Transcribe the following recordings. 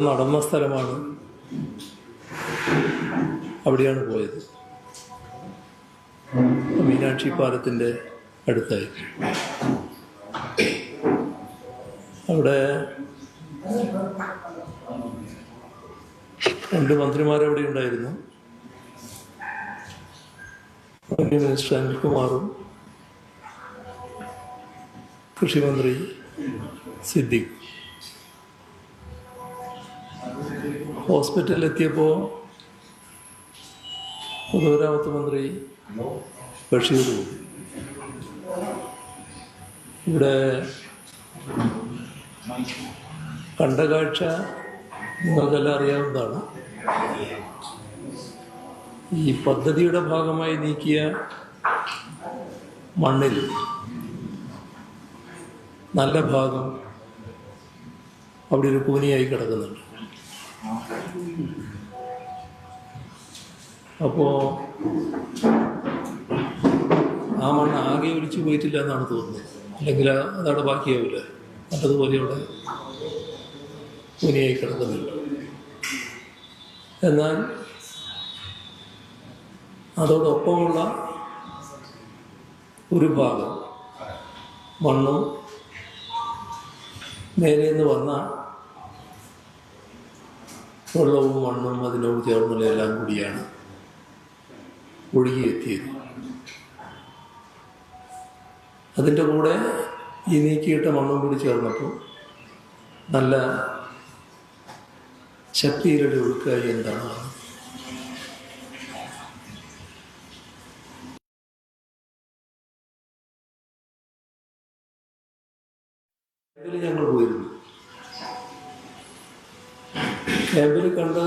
നടന്ന സ്ഥലമാണ്. അവിടെയാണ് പോയത്. മീനാക്ഷി പാലത്തിൻ്റെ അടുത്തായി. അവിടെ രണ്ട് മന്ത്രിമാരവിടെ ഉണ്ടായിരുന്നു. മിനിസ്റ്റർ അനിൽകുമാറും കൃഷിമന്ത്രി സിദ്ദിഖ്. ഹോസ്പിറ്റലിലെത്തിയപ്പോൾ പൊതുമരാമത്ത് മന്ത്രി ബഷീർ ഇവിടെ കണ്ട കാഴ്ച നിങ്ങൾക്കെല്ലാം അറിയാവുന്നതാണ്. ഈ പദ്ധതിയുടെ ഭാഗമായി നീക്കിയ മണ്ണിൽ നല്ല ഭാഗം അവിടെ ഒരു കൂനിയായി കിടക്കുന്നുണ്ട്. അപ്പോൾ ആ മണ്ണ് ആകെ ഒലിച്ചു പോയിട്ടില്ല എന്നാണ് തോന്നുന്നത്. അല്ലെങ്കിൽ അതവിടെ ബാക്കിയാവില്ല. നല്ലതുപോലെ അവിടെ കൂനിയായി കിടക്കുന്നുണ്ട്. എന്നാൽ അതോടൊപ്പമുള്ള ഒരു ഭാഗം മണ്ണും മേലെ നിന്ന് വന്ന വെള്ളവും മണ്ണും അതിനോട് ചേർന്നുള്ള എല്ലാം കൂടിയാണ് ഒഴുകിയെത്തിയത്. അതിൻ്റെ കൂടെ ഈ നീക്കിയിട്ട മണ്ണും കൂടി ചേർന്നപ്പോൾ നല്ല ശക്തിയിലൂടെ ഒഴുക്കായി എന്താണ് ഞങ്ങൾ പോയിരുന്നു. ക്യാമ്പിൽ കണ്ട്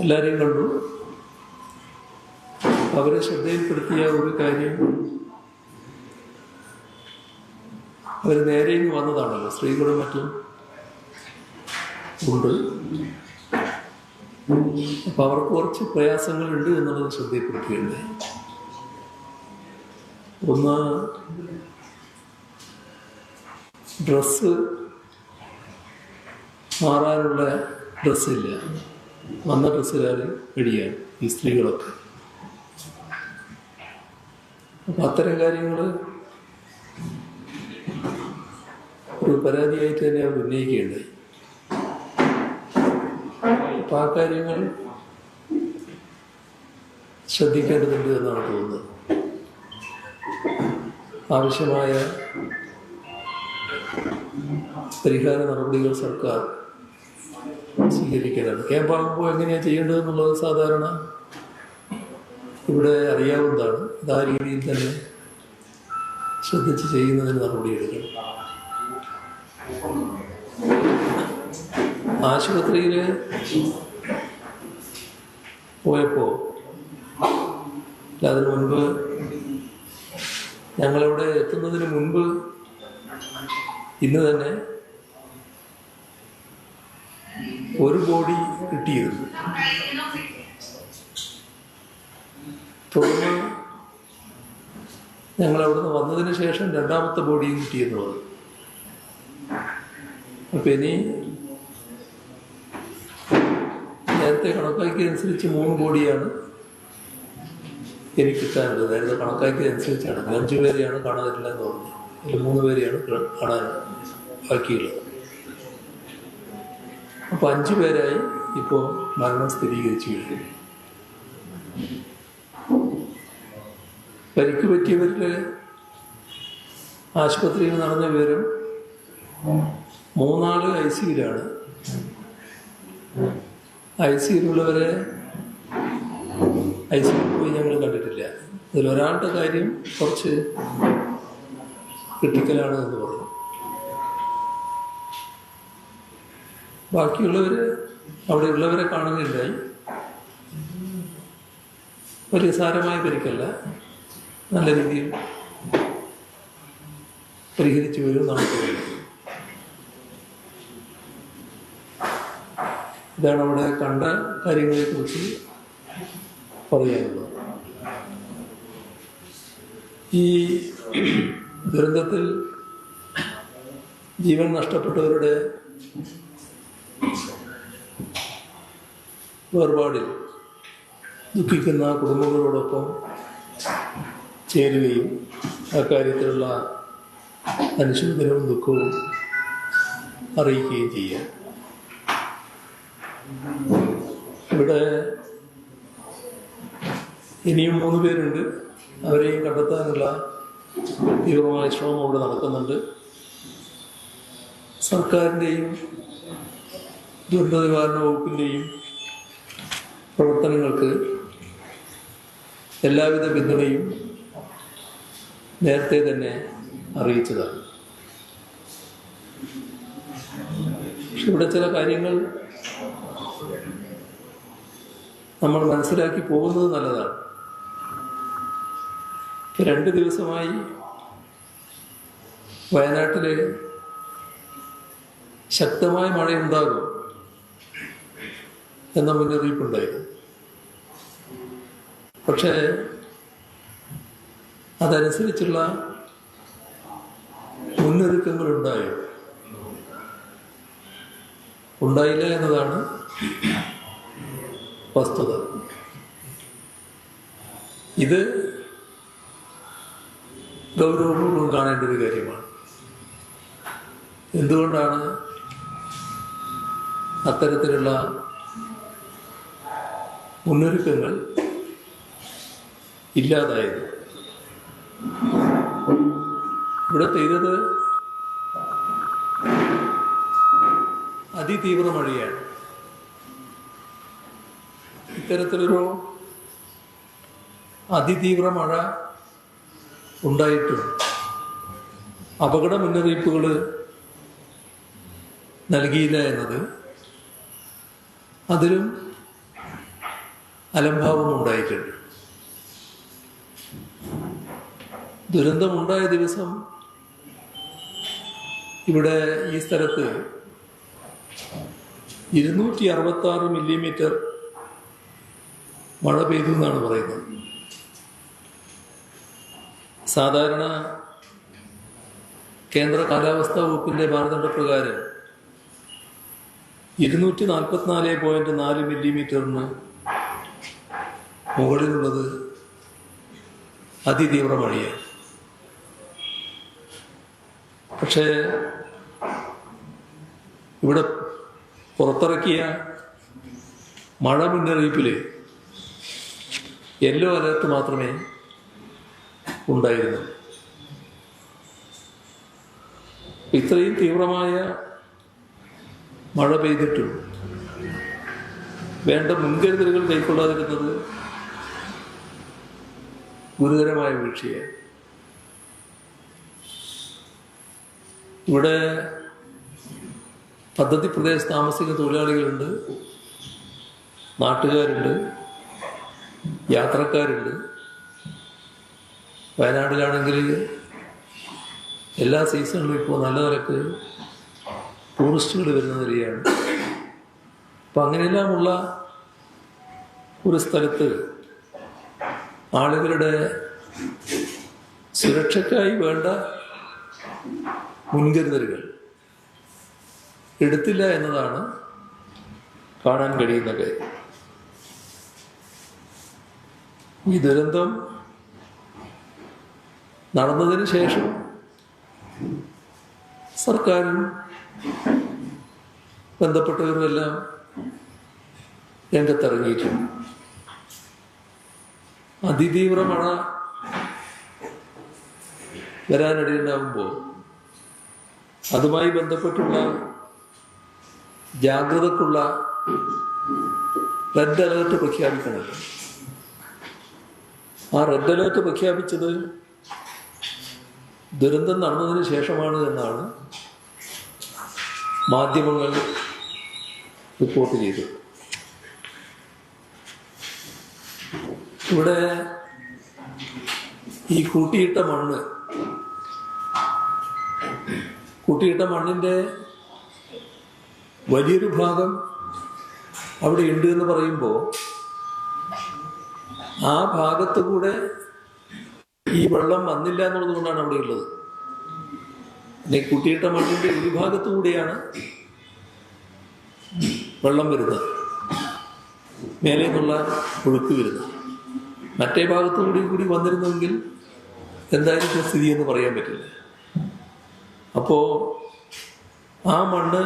എല്ലാവരെയും കണ്ടു. അവരെ ശ്രദ്ധയിൽപ്പെടുത്തിയ ഒരു കാര്യം, അവർ നേരെ വന്നതാണല്ലോ, സ്ത്രീകളും മറ്റും ഉണ്ട്. അപ്പം അവർക്ക് കുറച്ച് പ്രയാസങ്ങളുണ്ട് എന്നുള്ളത് ശ്രദ്ധയിൽപ്പെടുത്തുകയുണ്ടായി. ഒന്ന്, ഡ്രസ്സ് മാറാനുള്ള ഡ്രസ്സില്ല. വന്ന ഡ്രസ്സുകാർ കഴിയാണ് ഈ സ്ത്രീകളൊക്കെ. അപ്പം അത്തരം കാര്യങ്ങൾ ഒരു പരാതിയായിട്ട് തന്നെ അവർ ഉന്നയിക്കുകയുണ്ടായി. അപ്പം ആ കാര്യങ്ങൾ ശ്രദ്ധിക്കേണ്ടതുണ്ട് എന്നാണ് തോന്നുന്നത്. ആവശ്യമായ പരിഹാര നടപടികൾ സർക്കാർ സ്വീകരിക്കേണ്ടത്. ക്യാമ്പാകുമ്പോൾ എങ്ങനെയാണ് ചെയ്യേണ്ടതെന്നുള്ളത് സാധാരണ ഇവിടെ അറിയാവുന്നതാണ്. ഇത് ആ രീതിയിൽ തന്നെ ശ്രദ്ധിച്ച് ചെയ്യുന്നതിന് നടപടിയെടുക്കണം. ആശുപത്രിയിൽ പോയപ്പോൾ അതിന് മുൻപ്, ഞങ്ങളിവിടെ എത്തുന്നതിന് മുൻപ് ഇന്ന് തന്നെ ഒരു ബോഡി കിട്ടിയിരുന്നു. തുടർന്ന് ഞങ്ങളവിടുന്ന് വന്നതിന് ശേഷം രണ്ടാമത്തെ ബോഡിയും കിട്ടിയെന്ന് പറഞ്ഞു. അപ്പം ഇനി നേരത്തെ കണക്കാക്കിയതനുസരിച്ച് 3 ബോഡിയാണ് എനിക്ക് കിട്ടാനുള്ളത്. നേരത്തെ കണക്കാക്കിയതനുസരിച്ചാണ്. 5 പേരെയാണ് കാണാനില്ല എന്ന് പറഞ്ഞു. അതിൽ 3 പേരെയാണ് കാണാൻ ബാക്കിയുള്ളത്. അപ്പോൾ 5 പേരായി ഇപ്പോൾ മരണം സ്ഥിരീകരിച്ചു കഴിഞ്ഞു. പരിക്ക് പറ്റിയവരിൽ ആശുപത്രിയിൽ നടന്ന വിവരം 3 ആൾ ICUവിലാണ്. ICUവിലുള്ളവരെ ICUവിൽ പോയി ഞങ്ങൾ കണ്ടിട്ടില്ല. അതിലൊരാളുടെ കാര്യം കുറച്ച് ക്രിട്ടിക്കലാണ് എന്ന് പറഞ്ഞു. ബാക്കിയുള്ളവർ അവിടെ ഉള്ളവരെ കാണുകയുണ്ടായി. വലിയ സാരമായ പരിക്കല്ല, നല്ല രീതിയിൽ പരിഹരിച്ചു വരും നമുക്ക്. ഇതാണ് അവിടെ കണ്ട കാര്യങ്ങളെക്കുറിച്ച് പറയാനുള്ളത്. ഈ ദുരന്തത്തിൽ ജീവൻ നഷ്ടപ്പെട്ടവരുടെ വേർപാടിൽ ദുഃഖിക്കുന്ന കുടുംബങ്ങളോടൊപ്പം ചേരുകയും അക്കാര്യത്തിലുള്ള അനുശോചനവും ദുഃഖവും അറിയിക്കുകയും ചെയ്യുക. ഇവിടെ ഇനിയും 3 പേരുണ്ട്. അവരെയും കണ്ടെത്താനുള്ള തീവ്രമായ ശ്രമം അവിടെ നടക്കുന്നുണ്ട്. സർക്കാരിൻ്റെയും ദുരന്ത നിവാരണ വകുപ്പിൻ്റെയും പ്രവർത്തനങ്ങൾക്ക് എല്ലാവിധ പിന്തുണയും നേരത്തെ തന്നെ അറിയിച്ചതാണ്. പക്ഷെ ഇവിടെ ചില കാര്യങ്ങൾ നമ്മൾ മനസ്സിലാക്കി പോകുന്നത് നല്ലതാണ്. 2 ദിവസമായി വയനാട്ടിലെ ശക്തമായ മഴയുണ്ടാകും എന്ന മുന്നറിയിപ്പുണ്ടായിരുന്നു. പക്ഷേ അതനുസരിച്ചുള്ള മുന്നൊരുക്കങ്ങൾ ഉണ്ടായില്ല എന്നതാണ് വസ്തുത. ഇത് ഗൗരവപൂർവ്വം കാണേണ്ട ഒരു കാര്യമാണ്. എന്തുകൊണ്ടാണ് അത്തരത്തിലുള്ള മുന്നൊരുക്കങ്ങൾ ഇല്ലാതായത്? ഇവിടെ പെയ്തത് അതിതീവ്ര മഴയാണ്. ഇത്തരത്തിലൊരു അതിതീവ്ര മഴ ഉണ്ടായിട്ടും അപകട മുന്നറിയിപ്പുകൾ നൽകിയില്ല എന്നത് അതിലും അലംഭാവം ഉണ്ടായിട്ടുണ്ട്. ദുരന്തമുണ്ടായ ദിവസം ഇവിടെ ഈ സ്ഥലത്ത് 266 മില്ലിമീറ്റർ മഴ പെയ്തു എന്നാണ് പറയുന്നത്. സാധാരണ കേന്ദ്ര കാലാവസ്ഥാ വകുപ്പിൻ്റെ മാനദണ്ഡപ്രകാരം 244.4 മില്ലിമീറ്ററിന് മുകളിലുള്ളത് അതിതീവ്ര മഴയാണ്. പക്ഷേ ഇവിടെ പുറത്തിറക്കിയ മഴ മുന്നറിയിപ്പിൽ യെല്ലോ അലേർട്ട് മാത്രമേ ഉണ്ടായിരുന്നു. ഇത്രയും തീവ്രമായ മഴ പെയ്തിട്ടും വേണ്ട മുൻകരുതലുകൾ കൈക്കൊള്ളാതിരുന്നത് ഗുരുതരമായ വീഴ്ചയാണ്. ഇവിടെ പദ്ധതി പ്രദേശത്ത് താമസിക്കുന്ന തൊഴിലാളികളുണ്ട്, നാട്ടുകാരുണ്ട്, യാത്രക്കാരുണ്ട്. വയനാട്ടിലാണെങ്കിൽ എല്ലാ സീസണിലും ഇപ്പോൾ നല്ല നിലക്ക് ടൂറിസ്റ്റുകൾ വരുന്ന നിലയാണ്. അപ്പം അങ്ങനെയെല്ലാമുള്ള ഒരു സ്ഥലത്ത് ആളുകളുടെ സുരക്ഷയ്ക്കായി വേണ്ട മുൻകരുതലുകൾ എടുത്തില്ല എന്നതാണ് കാണാൻ കഴിയുന്ന കാര്യം. ഈ ദുരന്തം നടന്നതിന് ശേഷം സർക്കാരും ബന്ധപ്പെട്ടവരുമെല്ലാം രംഗത്തിറങ്ങിയിട്ടുണ്ട്. അതിതീവ്ര മഴ വരാനിടയുണ്ടാകുമ്പോൾ അതുമായി ബന്ധപ്പെട്ടുള്ള ജാഗ്രതക്കുള്ള റെഡ് അലേർട്ട് പ്രഖ്യാപിക്കണം. ആ റെഡ് അലേർട്ട് പ്രഖ്യാപിച്ചത് ദുരന്തം നടന്നതിന് ശേഷമാണ് എന്നാണ് മാധ്യമങ്ങൾ റിപ്പോർട്ട് ചെയ്തത്. ഇവിടെ ഈ കൂട്ടിയിട്ട മണ്ണിൻ്റെ വലിയൊരു ഭാഗം അവിടെ ഉണ്ട് എന്ന് പറയുമ്പോൾ ആ ഭാഗത്ത് കൂടെ ഈ വെള്ളം വന്നില്ല എന്നുള്ളത് കൊണ്ടാണ് അവിടെ ഉള്ളത്. പിന്നെ കുട്ടിയിട്ട മണ്ണിൻ്റെ ഒരു ഭാഗത്തുകൂടിയാണ് വെള്ളം വരുന്നത്, മേലെ നിന്നുള്ള ഒഴുക്ക് വരുന്നത്. മറ്റേ ഭാഗത്തുകൂടി വന്നിരുന്നെങ്കിൽ എന്തായിരിക്കും സ്ഥിതി എന്ന് പറയാൻ പറ്റില്ല. അപ്പോൾ ആ മണ്ണ്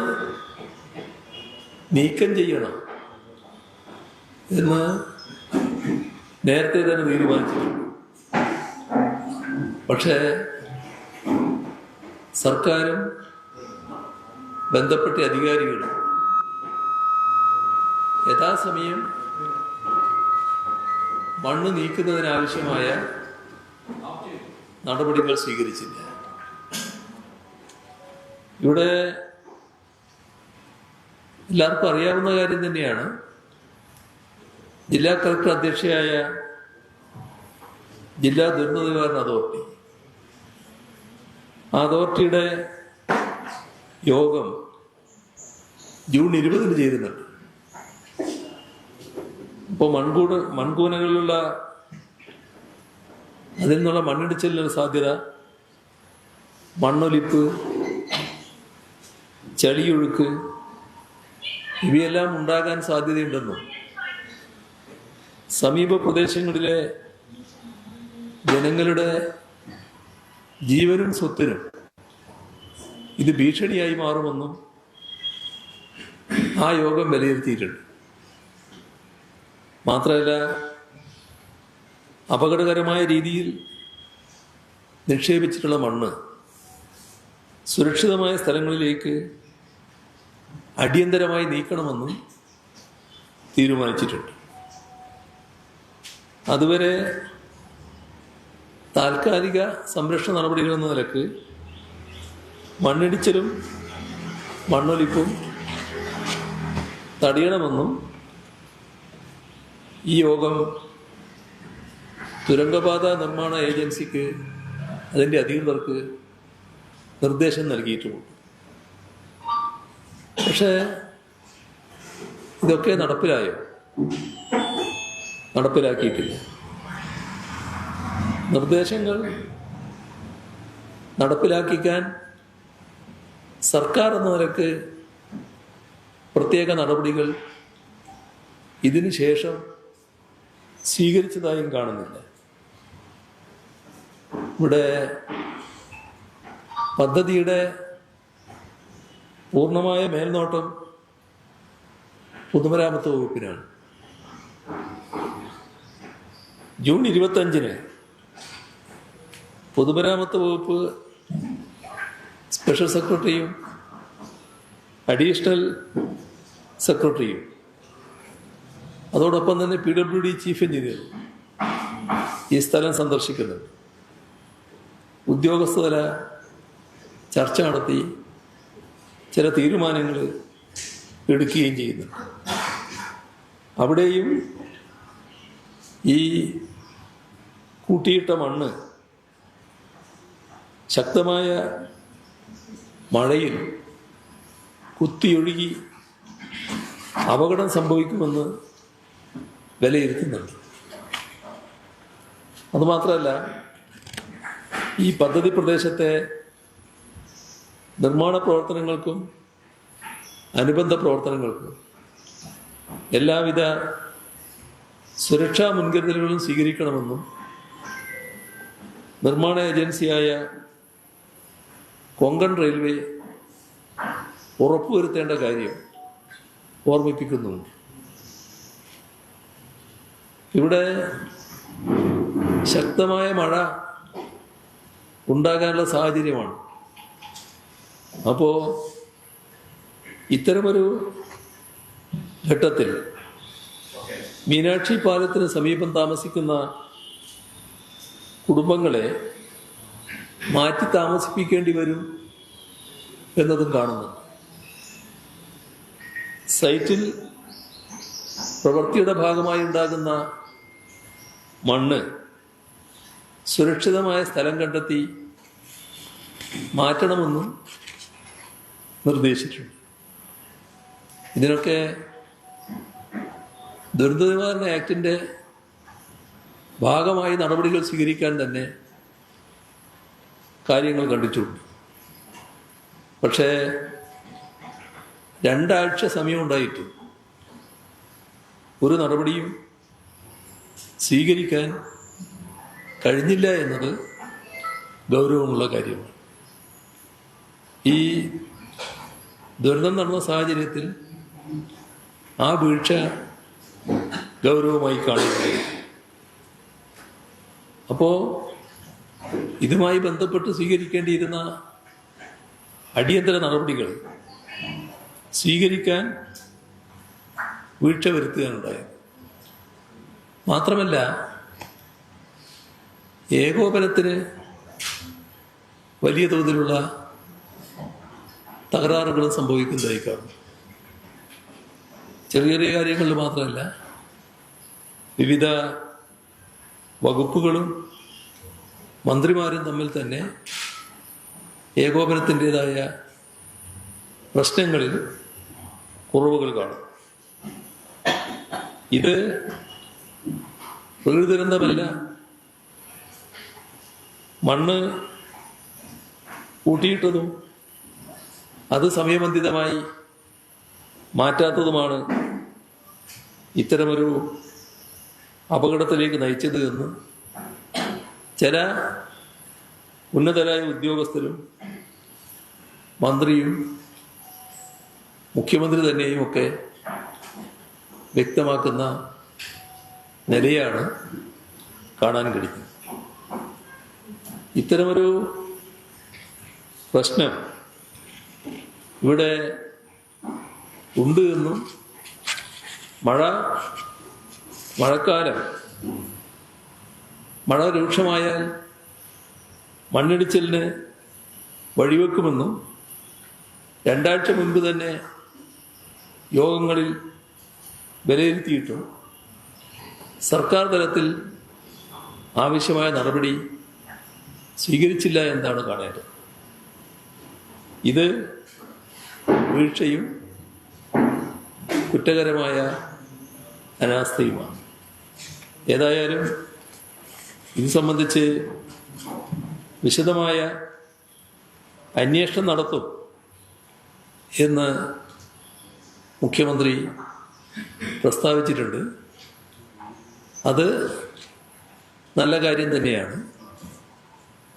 നീക്കം ചെയ്യണം എന്ന് നേരത്തെ തന്നെ തീരുമാനിച്ചിട്ടുണ്ട്. പക്ഷേ സർക്കാരും ബന്ധപ്പെട്ട അധികാരികളും യഥാസമയം മണ്ണ് നീക്കുന്നതിനാവശ്യമായ നടപടികൾ സ്വീകരിച്ചില്ല. ഇവിടെ എല്ലാവർക്കും അറിയാവുന്ന കാര്യം തന്നെയാണ്, ജില്ലാ കളക്ടർ അധ്യക്ഷയായ ജില്ലാ ദുരന്ത നിവാരണ അതോറിറ്റി, ആ അതോറിറ്റിയുടെ യോഗം ജൂൺ 20 ചേരുന്നുണ്ട്. ഇപ്പോൾ മൺകൂനകളിലുള്ള അതിൽ നിന്നുള്ള മണ്ണിടിച്ചിലിനുള്ള സാധ്യത, മണ്ണൊലിപ്പ്, ചളിയൊഴുക്ക് ഇവയെല്ലാം ഉണ്ടാകാൻ സാധ്യതയുണ്ടെന്നും സമീപ പ്രദേശങ്ങളിലെ ജനങ്ങളുടെ ജീവനും സ്വത്തിനും ഇത് ഭീഷണിയായി മാറുമെന്നും ആ യോഗം വിലയിരുത്തിയിട്ടുണ്ട്. മാത്രമല്ല, അപകടകരമായ രീതിയിൽ നിക്ഷേപിച്ചിട്ടുള്ള മണ്ണ് സുരക്ഷിതമായ സ്ഥലങ്ങളിലേക്ക് അടിയന്തരമായി നീക്കണമെന്നും തീരുമാനിച്ചിട്ടുണ്ട്. അതുവരെ താൽക്കാലിക സംരക്ഷണ നടപടികൾ എന്ന നിലക്ക് മണ്ണിടിച്ചിലും മണ്ണൊലിപ്പും തടയണമെന്നും ഈ യോഗം തുരങ്കപാത നിർമ്മാണ ഏജൻസിക്ക് അതിൻ്റെ അധികൃതർക്ക് നിർദ്ദേശം നൽകിയിട്ടുമുണ്ട്. പക്ഷേ ഇതൊക്കെ നടപ്പിലായോ? നടപ്പിലാക്കിയിട്ടില്ല. നിർദ്ദേശങ്ങൾ നടപ്പിലാക്കിക്കാൻ സർക്കാർ എന്ന നിലക്ക് പ്രത്യേക നടപടികൾ ഇതിനു ശേഷം സ്വീകരിച്ചതായും കാണുന്നില്ല. ഇവിടെ പദ്ധതിയുടെ പൂർണ്ണമായ മേൽനോട്ടം പൊതുമരാമത്ത് വകുപ്പിനാണ്. ജൂൺ 25 പൊതുമരാമത്ത് വകുപ്പ് സ്പെഷ്യൽ സെക്രട്ടറിയും അഡീഷണൽ സെക്രട്ടറിയും അതോടൊപ്പം തന്നെ PWD ചീഫ് എഞ്ചിനീയർ ഈ സ്ഥലം സന്ദർശിക്കുന്നുണ്ട്. ഉദ്യോഗസ്ഥതല ചർച്ച നടത്തി ചില തീരുമാനങ്ങൾ എടുക്കുകയും ചെയ്യുന്നുണ്ട്. അവിടെയും ഈ കൂട്ടിയിട്ട മണ്ണ് ശക്തമായ മഴയിൽ കുത്തിയൊഴുകി അപകടം സംഭവിക്കുമെന്ന് വിലയിരുത്തുന്നുണ്ട്. അതുമാത്രമല്ല, ഈ പദ്ധതി പ്രദേശത്തെ നിർമ്മാണ പ്രവർത്തനങ്ങൾക്കും അനുബന്ധ പ്രവർത്തനങ്ങൾക്കും എല്ലാവിധ സുരക്ഷാ മുൻകരുതലുകളും സ്വീകരിക്കണമെന്നും നിർമ്മാണ ഏജൻസിയായ കൊങ്കൺ റെയിൽവേ ഉറപ്പുവരുത്തേണ്ട കാര്യം ഓർമ്മിപ്പിക്കുന്നുണ്ട്. ഇവിടെ ശക്തമായ മഴ ഉണ്ടാകാനുള്ള സാഹചര്യമാണ്. അപ്പോൾ ഇത്തരമൊരു ഘട്ടത്തിൽ മീനാക്ഷി പാലത്തിന് സമീപം താമസിക്കുന്ന കുടുംബങ്ങളെ മാറ്റി താമസിപ്പിക്കേണ്ടി വരും എന്നതും കാണുന്നു. സൈറ്റിൽ പ്രവൃത്തിയുടെ ഭാഗമായി ഉണ്ടാകുന്ന മണ്ണ് സുരക്ഷിതമായ സ്ഥലം കണ്ടെത്തി മാറ്റണമെന്നും നിർദ്ദേശിച്ചിട്ടുണ്ട്. ഇതിനൊക്കെ ദുരന്ത നിവാരണ ആക്ടിൻ്റെ ഭാഗമായി നടപടികൾ സ്വീകരിക്കാൻ തന്നെ കാര്യങ്ങൾ കണ്ടിട്ടുണ്ട്. പക്ഷേ 2 ആഴ്ച സമയമുണ്ടായിട്ട് ഒരു നടപടിയും സ്വീകരിക്കാൻ കഴിഞ്ഞില്ല എന്നത് ഗൗരവമുള്ള കാര്യമാണ്. ഈ ദുരന്തം നടന്ന സാഹചര്യത്തിൽ ആ വീഴ്ച ഗൗരവമായി കാണുന്നത്. അപ്പോൾ ഇതുമായി ബന്ധപ്പെട്ട് സ്വീകരിക്കേണ്ടിയിരുന്ന അടിയന്തര നടപടികൾ സ്വീകരിക്കാൻ വീഴ്ച വരുത്തുകയാണുണ്ടായത്. മാത്രമല്ല, ഏകോപനത്തിന് വലിയ തോതിലുള്ള തകരാറുകളും സംഭവിക്കുന്നതായി കാണുന്നു. ചെറിയ ചെറിയ കാര്യങ്ങളിൽ മാത്രമല്ല, വിവിധ വകുപ്പുകളും മന്ത്രിമാരും തമ്മിൽ തന്നെ ഏകോപനത്തിൻ്റെതായ പ്രശ്നങ്ങളിൽ കുറവുകൾ കാണും. ഇത് പ്രകൃതി ദുരന്തമല്ല, മണ്ണ് കൂട്ടിയിട്ടതും അത് സമയബന്ധിതമായി മാറ്റാത്തതുമാണ് ഇത്തരമൊരു അപകടത്തിലേക്ക് നയിച്ചത് എന്ന് ചില ഉന്നതരായ ഉദ്യോഗസ്ഥരും മന്ത്രിയും മുഖ്യമന്ത്രി തന്നെയും ഒക്കെ വ്യക്തമാക്കുന്ന നിലയാണ് കാണാൻ കഴിയുന്നത്. ഇത്തരമൊരു പ്രശ്നം ഇവിടെ ഉണ്ട് എന്നും മഴക്കാലം മഴ രൂക്ഷമായാൽ മണ്ണിടിച്ചിലിന് വഴിവെക്കുമെന്നും 2 ആഴ്ച മുൻപ് തന്നെ യോഗങ്ങളിൽ വിലയിരുത്തിയിട്ടും സർക്കാർ തലത്തിൽ ആവശ്യമായ നടപടി സ്വീകരിച്ചില്ല എന്നാണ് കാണേണ്ടത്. ഇത് വീഴ്ചയും കുറ്റകരമായ അനാസ്ഥയുമാണ്. ഏതായാലും ഇത് സംബന്ധിച്ച് വിശദമായ അന്വേഷണം നടത്തും എന്ന് മുഖ്യമന്ത്രി പ്രസ്താവിച്ചിട്ടുണ്ട്. അത് നല്ല കാര്യം തന്നെയാണ്.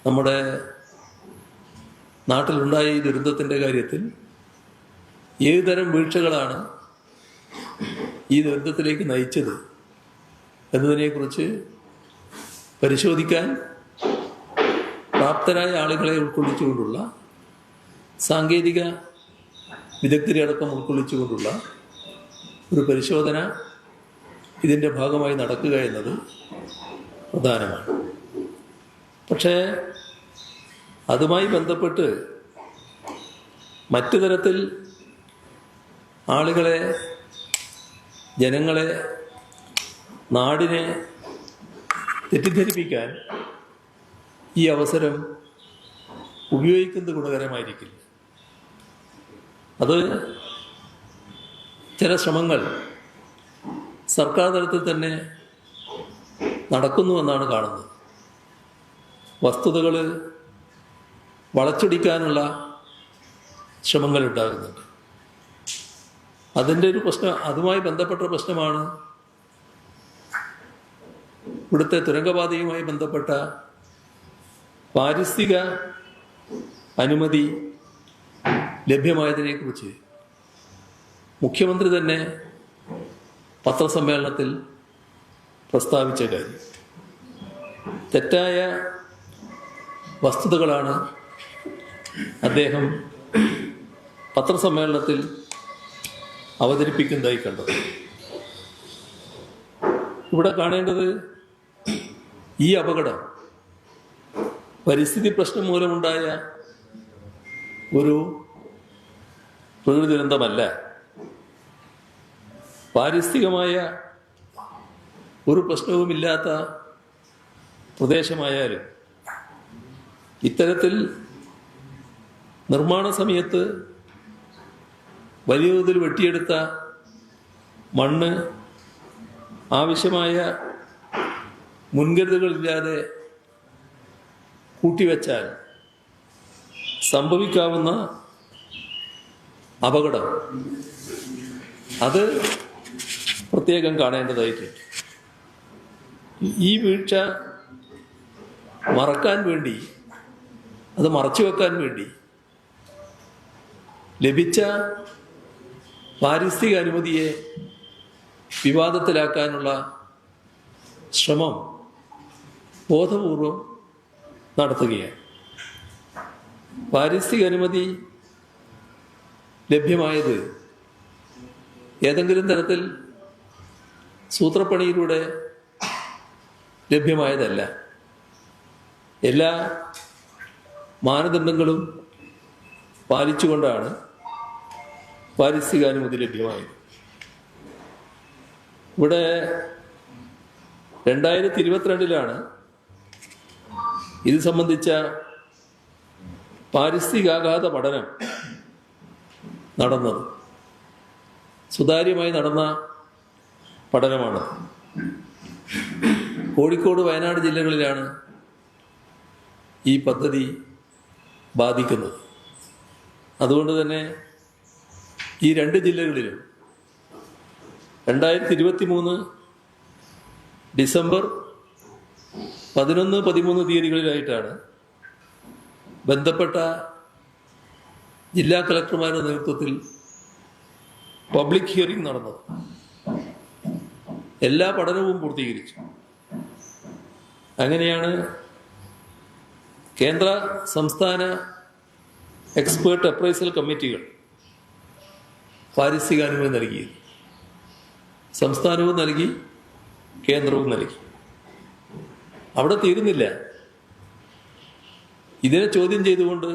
നമ്മുടെ നാട്ടിലുണ്ടായ ഈ ദുരന്തത്തിൻ്റെ കാര്യത്തിൽ ഏതുതരം വീഴ്ചകളാണ് ഈ ദുരന്തത്തിലേക്ക് നയിച്ചത് എന്നതിനെക്കുറിച്ച് പരിശോധിക്കാൻ പ്രാപ്തരായ ആളുകളെ ഉൾക്കൊള്ളിച്ചുകൊണ്ടുള്ള, സാങ്കേതിക വിദഗ്ധരെ അടക്കം ഉൾക്കൊള്ളിച്ചുകൊണ്ടുള്ള ഒരു പരിശോധന ഇതിൻ്റെ ഭാഗമായി നടക്കുക എന്നത് പ്രധാനമാണ്. പക്ഷേ അതുമായി ബന്ധപ്പെട്ട് മറ്റു തരത്തിൽ ആളുകളെ, ജനങ്ങളെ, നാടിനെ തെറ്റിദ്ധരിപ്പിക്കാൻ ഈ അവസരം ഉപയോഗിക്കുന്നത് ഗുണകരമായിരിക്കില്ല. അത് ചില ശ്രമങ്ങൾ സർക്കാർ തലത്തിൽ തന്നെ നടക്കുന്നുവെന്നാണ് കാണുന്നത്. വസ്തുതകൾ വളച്ചൊടിക്കാനുള്ള ശ്രമങ്ങൾ ഉണ്ടാകുന്നുണ്ട്. അതിൻ്റെ ഒരു പ്രശ്നം, അതുമായി ബന്ധപ്പെട്ട പ്രശ്നമാണ് ഇവിടുത്തെ തുരങ്കപാതയുമായി ബന്ധപ്പെട്ട പാരിസ്ഥിതിക അനുമതി ലഭ്യമായതിനെക്കുറിച്ച് മുഖ്യമന്ത്രി തന്നെ പത്രസമ്മേളനത്തിൽ പ്രസ്താവിച്ച കാര്യം. തെറ്റായ വസ്തുതകളാണ് അദ്ദേഹം പത്രസമ്മേളനത്തിൽ അവതരിപ്പിക്കുന്നതായി കണ്ടത്. ഇവിടെ കാണേണ്ടത് ഈ അപകടം പരിസ്ഥിതി പ്രശ്നം മൂലമുണ്ടായ ഒരു പ്രകൃതി ദുരന്തമല്ല. പാരിസ്ഥിതികമായ ഒരു പ്രശ്നവുമില്ലാത്ത പ്രദേശമായാലും ഇത്തരത്തിൽ നിർമ്മാണ സമയത്ത് വലിയ തോതിൽ വെട്ടിയെടുത്ത മണ്ണ് ആവശ്യമായ മുൻകരുതലുകളില്ലാതെ കൂട്ടിവെച്ചാൽ സംഭവിക്കാവുന്ന അപകടം അത് പ്രത്യേകം കാണേണ്ടതായിട്ടുണ്ട്. ഈ വീഴ്ച മറക്കാൻ വേണ്ടി, അത് മറച്ചു വെക്കാൻ വേണ്ടി ലഭിച്ച പാരിസ്ഥിതിക അനുമതിയെ വിവാദത്തിലാക്കാനുള്ള ശ്രമം ബോധപൂർവം നടത്തുകയാണ്. പാരിസ്ഥിതിക അനുമതി ലഭ്യമായത് ഏതെങ്കിലും തരത്തിൽ സൂത്രപ്പണിയിലൂടെ ലഭ്യമായതല്ല. എല്ലാ മാനദണ്ഡങ്ങളും പാലിച്ചുകൊണ്ടാണ് പാരിസ്ഥിതികാനുമതി ലഭ്യമായത്. ഇവിടെ 2022 ഇത് സംബന്ധിച്ച പാരിസ്ഥിതികാഘാത പഠനം നടന്നത്. സുതാര്യമായി നടന്ന പഠനമാണ്. കോഴിക്കോട്, വയനാട് ജില്ലകളിലാണ് ഈ പദ്ധതി ബാധിക്കുന്നത്. അതുകൊണ്ട് തന്നെ ഈ 2 ജില്ലകളിലും 2023 ഡിസംബർ 11, 13 തീയതികളിലായിട്ടാണ് ബന്ധപ്പെട്ട ജില്ലാ കളക്ടർമാരുടെ നേതൃത്വത്തിൽ പബ്ലിക് ഹിയറിംഗ് നടന്നത്. എല്ലാ പഠനവും പൂർത്തീകരിച്ചു. അങ്ങനെയാണ് കേന്ദ്ര സംസ്ഥാന എക്സ്പേർട്ട് അപ്രൈസൽ കമ്മിറ്റികൾ പാരിസ്ഥിതികാനുമതി നൽകിയത്. സംസ്ഥാനവും നൽകി, കേന്ദ്രവും നൽകി. അവിടെ തീരുന്നില്ല. ഇതിനെ ചോദ്യം ചെയ്തുകൊണ്ട്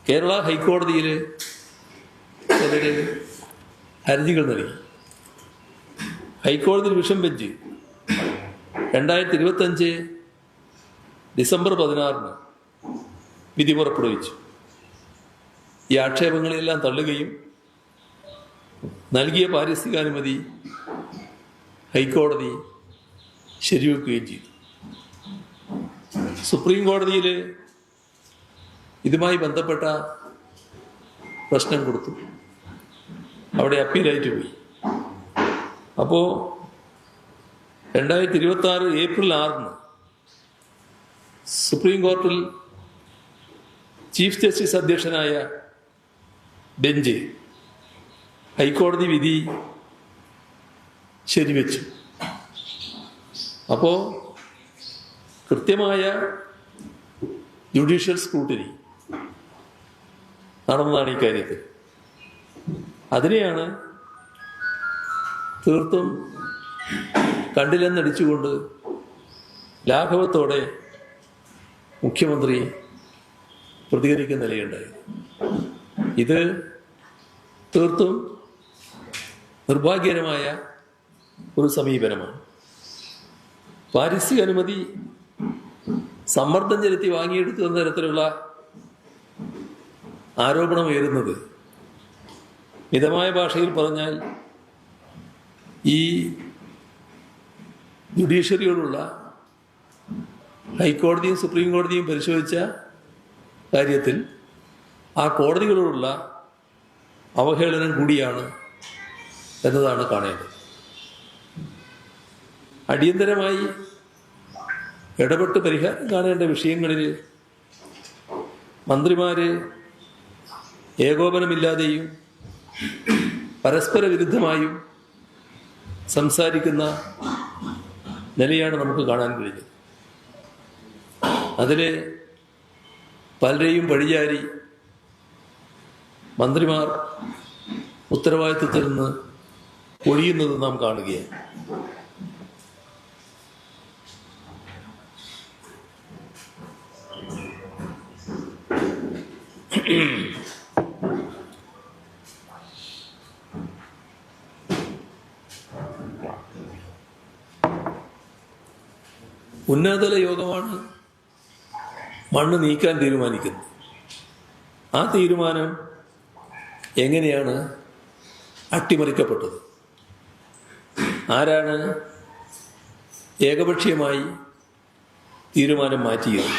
കേരള ഹൈക്കോടതിയിൽ ചിലര് ഹർജികൾ നൽകി. ഹൈക്കോടതി ഡിവിഷൻ ബെഞ്ച് 2025 ഡിസംബർ 16 വിധി പുറപ്പെടുവിച്ചു. ഈ ആക്ഷേപങ്ങളെല്ലാം തള്ളുകയും നൽകിയ പാരിസ്ഥിതികാനുമതി ഹൈക്കോടതി ശരിവെക്കുകയും ചെയ്തു. സുപ്രീം കോടതിയിൽ ഇതുമായി ബന്ധപ്പെട്ട പ്രശ്നം കൊടുത്തു. അവിടെ അപ്പീലായിട്ട് പോയി. അപ്പോൾ 2026 ഏപ്രിൽ 6 സുപ്രീം കോടതിയിൽ ചീഫ് ജസ്റ്റിസ് അധ്യക്ഷനായ ബെഞ്ച് ഹൈക്കോടതി വിധി ശരിവെച്ചു. അപ്പോൾ കൃത്യമായ ജുഡീഷ്യൽ സ്ക്രൂട്ടിനി നടന്നതാണ് ഈ കാര്യത്തിൽ. അതിനെയാണ് തീർത്തും കണ്ടില്ലെന്നടിച്ചുകൊണ്ട് ലാഘവത്തോടെ മുഖ്യമന്ത്രി പ്രതികരിക്കുന്ന നിലയുണ്ടായി. ഇത് തീർത്തും നിർഭാഗ്യകരമായ ഒരു സമീപനമാണ്. പാരിസ്ഥിതിക അനുമതി സമ്മർദ്ദം ചെലുത്തി വാങ്ങിയെടുത്തു എന്ന തരത്തിലുള്ള ആരോപണം ഉയരുന്നത് മിതമായ ഭാഷയിൽ പറഞ്ഞാൽ ഈ ജുഡീഷ്യറിയോടുള്ള ഹൈക്കോടതിയും സുപ്രീം കോടതിയും പരിശോധിച്ച കാര്യത്തിൽ ആ കോടതികളോടുള്ള അവഹേളനം കൂടിയാണ് എന്നതാണ് കാണേണ്ടത്. അടിയന്തരമായി ഇടപെട്ട് പരിഹാരം കാണേണ്ട വിഷയങ്ങളിൽ മന്ത്രിമാര് ഏകോപനമില്ലാതെയും പരസ്പര വിരുദ്ധമായും സംസാരിക്കുന്ന നിലയാണ് നമുക്ക് കാണാൻ കഴിഞ്ഞത്. അതിൽ പലരെയും പഴിചാരി മന്ത്രിമാർ ഉത്തരവാദിത്വത്തിൽ നിന്ന് ഒഴിയുന്നത് നാം കാണുകയാണ്. ഉന്നതതല യോഗമാണ് മണ്ണ് നീക്കാൻ തീരുമാനിക്കുന്നത്. ആ തീരുമാനം എങ്ങനെയാണ് അട്ടിമറിക്കപ്പെട്ടത്? ആരാണ് ഏകപക്ഷീയമായി തീരുമാനം മാറ്റിയത്?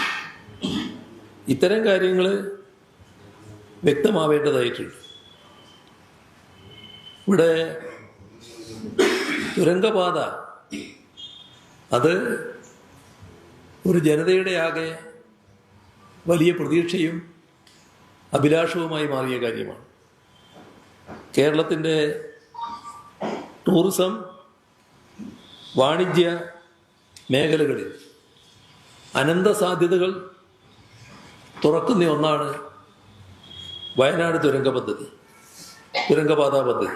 ഇത്തരം കാര്യങ്ങൾ വ്യക്തമാവേണ്ടതായിട്ടുണ്ട്. ഇവിടെ തുരങ്കപാത അത് ഒരു ജനതയുടെ ആകെ വലിയ പ്രതീക്ഷയും അഭിലാഷവുമായി മാറിയ കാര്യമാണ്. കേരളത്തിൻ്റെ ടൂറിസം വാണിജ്യ മേഖലകളിൽ അനന്ത സാധ്യതകൾ തുറക്കുന്ന ഒന്നാണ് വയനാട് തുരങ്കപാത പദ്ധതി.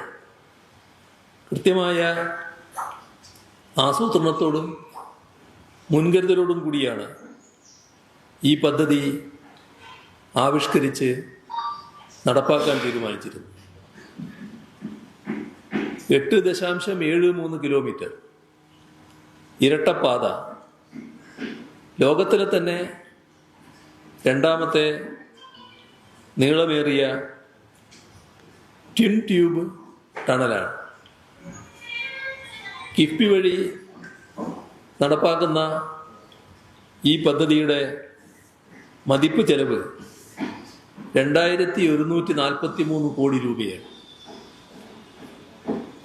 കൃത്യമായ ആസൂത്രണത്തോടും മുൻകരുതലോടും കൂടിയാണ് ഈ പദ്ധതി ആവിഷ്കരിച്ച് നടപ്പാക്കാൻ തീരുമാനിച്ചിരുന്നത്. 8.73 കിലോമീറ്റർ ഇരട്ടപ്പാത, ലോകത്തിലെ തന്നെ രണ്ടാമത്തെ നീളമേറിയ ട്വിൻ ട്യൂബ് ടണലാണ്. കിഫ്ബി വഴി നടപ്പാക്കുന്ന ഈ പദ്ധതിയുടെ മതിപ്പ് ചെലവ് 2143 കോടി രൂപയാണ്.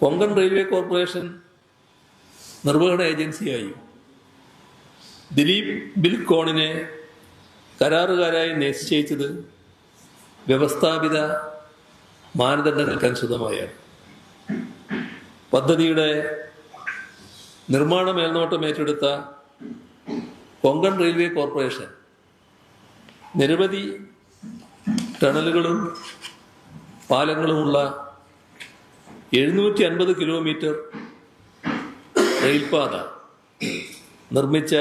കൊങ്കൺ റെയിൽവേ കോർപ്പറേഷൻ നിർവഹണ ഏജൻസിയായി ദിലീപ് ബിൽകോണിനെ കരാറുകാരായി നിശ്ചയിച്ചത് വ്യവസ്ഥാപിത മാനദണ്ഡങ്ങൾക്കനുസൃതമായാണ്. പദ്ധതിയുടെ നിർമ്മാണ മേൽനോട്ടം ഏറ്റെടുത്ത കൊങ്കൺ റെയിൽവേ കോർപ്പറേഷൻ നിരവധി ടണലുകളും പാലങ്ങളുമുള്ള 750 കിലോമീറ്റർ റെയിൽപാത നിർമ്മിച്ച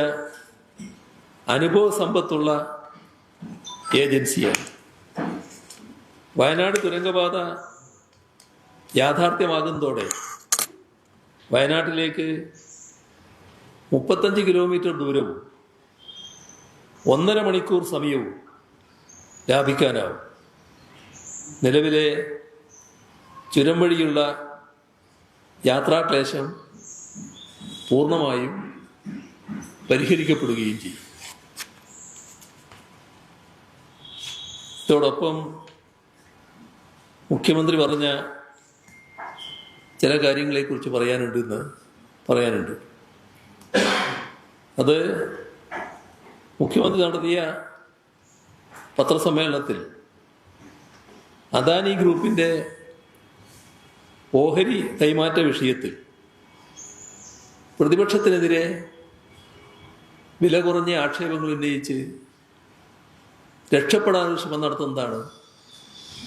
അനുഭവ സമ്പത്തുള്ള ഏജൻസിയാണ്. വയനാട് തുരങ്കപാത യാഥാർത്ഥ്യമാകുന്നതോടെ വയനാട്ടിലേക്ക് 35 കിലോമീറ്റർ ദൂരവും 1.5 മണിക്കൂർ സമയവും ലാഭിക്കാനാവും. നിലവിലെ ചുരം വഴിയുള്ള യാത്രാക്ലേശം പൂർണ്ണമായും പരിഹരിക്കപ്പെടുകയും ചെയ്യും. ഇതോടൊപ്പം മുഖ്യമന്ത്രി പറഞ്ഞ ചില കാര്യങ്ങളെക്കുറിച്ച് പറയാനുണ്ട്. അത് മുഖ്യമന്ത്രി നടത്തിയ പത്രസമ്മേളനത്തിൽ അദാനി ഗ്രൂപ്പിൻ്റെ ഓഹരി കൈമാറ്റ വിഷയത്തിൽ പ്രതിപക്ഷത്തിനെതിരെ വില കുറഞ്ഞ ആക്ഷേപങ്ങൾ ഉന്നയിച്ച് രക്ഷപ്പെടാൻ ശ്രമം നടത്തുന്നതാണ്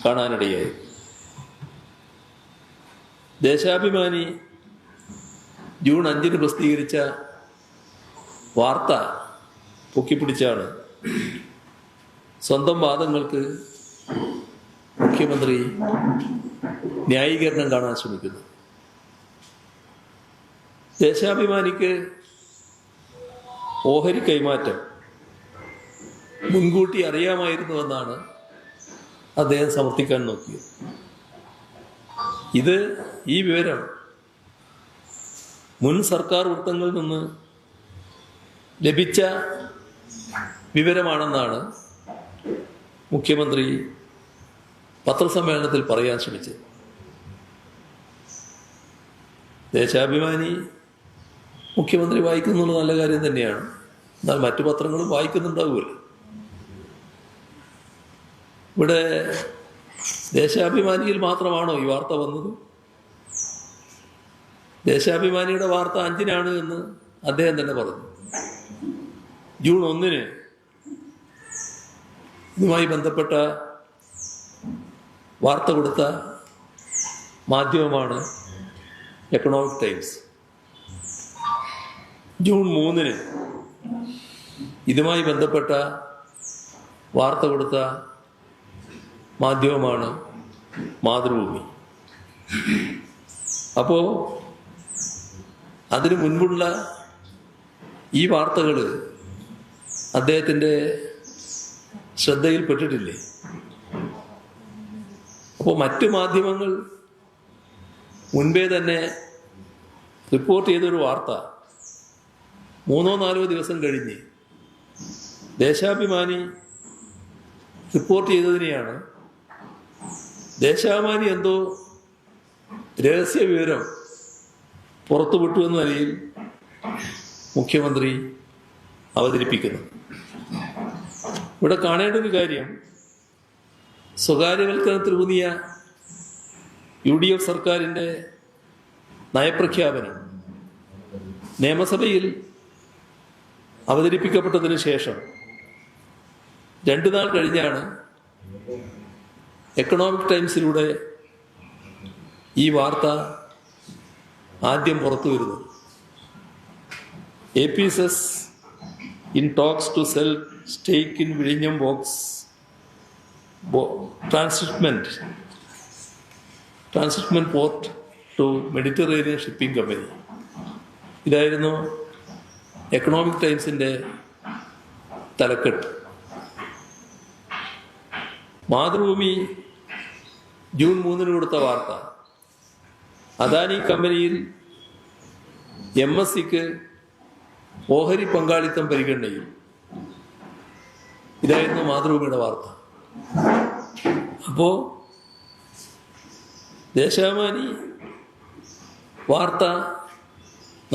കാണാനിടയായത്. ദേശാഭിമാനി ജൂൺ 5 പ്രസിദ്ധീകരിച്ച വാർത്ത പൊക്കിപ്പിടിച്ചാണ് സ്വന്തം വാദങ്ങൾക്ക് മുഖ്യമന്ത്രി ന്യായീകരണം കാണാൻ ശ്രമിക്കുന്നത്. ദേശാഭിമാനിക്ക് ഓഹരി കൈമാറ്റം മുൻകൂട്ടി അറിയാമായിരുന്നുവെന്നാണ് അദ്ദേഹം സമർത്ഥിക്കാൻ നോക്കിയത്. ഈ വിവരം മുൻ സർക്കാർ വൃത്തങ്ങളിൽ നിന്ന് ലഭിച്ച വിവരമാണെന്നാണ് മുഖ്യമന്ത്രി പത്രസമ്മേളനത്തിൽ പറയാൻ ശ്രമിച്ചത്. ദേശാഭിമാനി മുഖ്യമന്ത്രി വായിക്കുന്നുള്ള നല്ല കാര്യം തന്നെയാണ്. എന്നാൽ മറ്റു പത്രങ്ങളും വായിക്കുന്നുണ്ടാവുമല്ലോ. ഇവിടെ ദേശാഭിമാനിയിൽ മാത്രമാണോ ഈ വാർത്ത വന്നത്? ദേശാഭിമാനിയുടെ വാർത്ത 5-നാണ് എന്ന് അദ്ദേഹം തന്നെ പറഞ്ഞു. ജൂൺ 1 ഇതുമായി ബന്ധപ്പെട്ട വാർത്ത കൊടുത്ത മാധ്യമമാണ് എക്കണോമിക് ടൈംസ്. ജൂൺ 3 ഇതുമായി ബന്ധപ്പെട്ട വാർത്ത കൊടുത്ത മാധ്യമമാണ് മാതൃഭൂമി. അപ്പോൾ അതിനു മുൻപുള്ള ഈ വാർത്തകൾ അദ്ദേഹത്തിൻ്റെ ശ്രദ്ധയിൽപ്പെട്ടിട്ടില്ലേ? അപ്പോൾ മറ്റു മാധ്യമങ്ങൾ മുൻപേ തന്നെ റിപ്പോർട്ട് ചെയ്തൊരു വാർത്ത 3-4 ദിവസം കഴിഞ്ഞ് ദേശാഭിമാനി റിപ്പോർട്ട് ചെയ്തതിനെയാണ് ദേശാഭിമാനി എന്തോ രഹസ്യ വിവരം പുറത്തുവിട്ടു എന്ന നിലയിൽ മുഖ്യമന്ത്രി അവതരിപ്പിക്കുന്നു. ഇവിടെ കാണേണ്ട ഒരു കാര്യം, സ്വകാര്യവൽക്കരണത്തിലൂന്നിയ UDF സർക്കാരിൻ്റെ നയപ്രഖ്യാപനം നിയമസഭയിൽ അവതരിപ്പിക്കപ്പെട്ടതിന് ശേഷം 2 നാൾ കഴിഞ്ഞാണ് എക്കണോമിക് ടൈംസിലൂടെ ഈ വാർത്ത ആദ്യം പുറത്തു വരുന്നത്. APSS in talks to sell stake in Vizhinjam Works transshipment port to Mediterranean Shipping Company. ഇതായിരുന്നു എക്കണോമിക് ടൈംസിൻ്റെ തലക്കെട്ട്. മാതൃഭൂമി ജൂൺ 3 കൊടുത്ത വാർത്ത, അദാനി കമ്പനിയിൽ MSCക്ക് ഓഹരി പങ്കാളിത്തം പരിഗണനയിൽ. ഇതായിരുന്നു മാതൃഭൂമിയുടെ വാർത്ത. അപ്പോൾ ദേശാഭിമാനി വാർത്ത